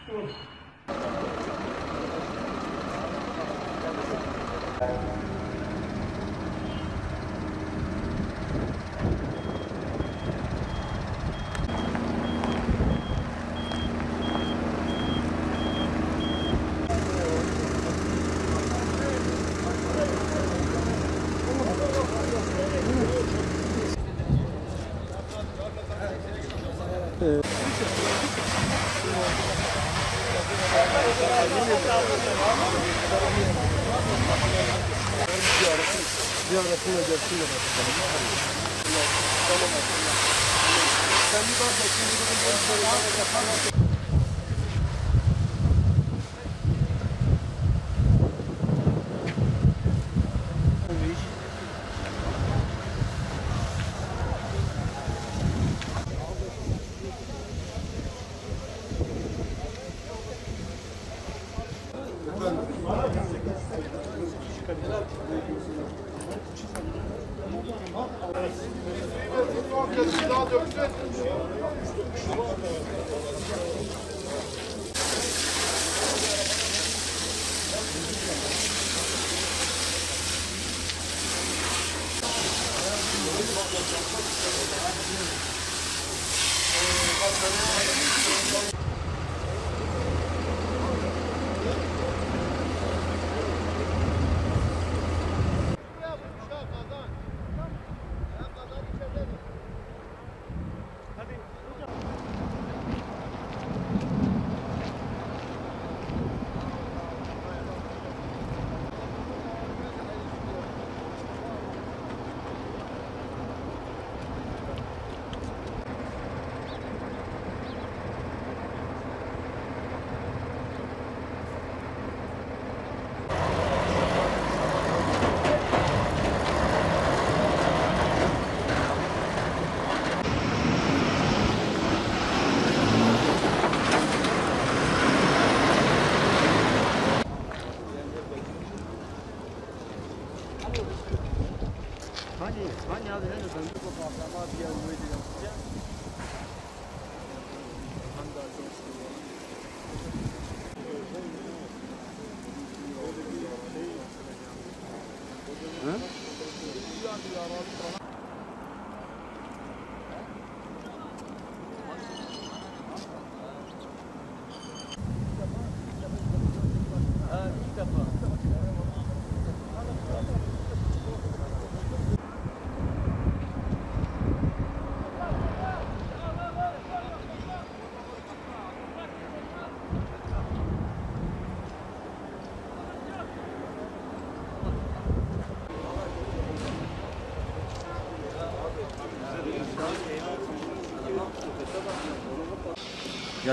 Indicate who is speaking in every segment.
Speaker 1: Ya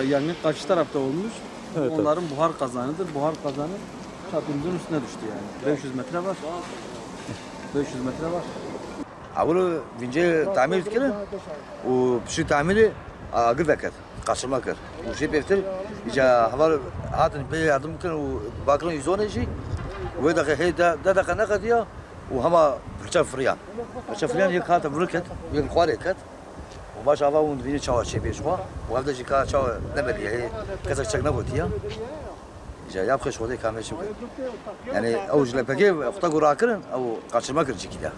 Speaker 1: yangın karşı tarafta olmuş.
Speaker 2: Evet,
Speaker 1: onların buhar kazanıdır. Buhar kazanı çatımızın üstüne düştü yani. 500 metre var. 500 metre var.
Speaker 3: أولو فينجي تعمير كده وبشي تعميري أقول ذكر قصر مكر وشي بيفتر إجا حوالي هاتن بي yardım ممكن وباقلين يزون شيء ويدا هي دا دقة نقدية وهما برشا فريان هيك هات بركت هيك خواري كت وما شاء الله ونديني شاور شيء بيشوا وهذا شيء كا شاور نبدي هي كذا شيء نبغى إجا يابخش ودي كامل شو يعني أوج لبقي اختاروا راكرن أو قاشما كرجي كده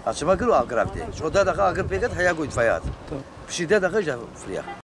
Speaker 3: قاشما كرو أقرب ده شو ده دقة أقرب بيجت هيا قوي فيات بشي ده دقة جا فريا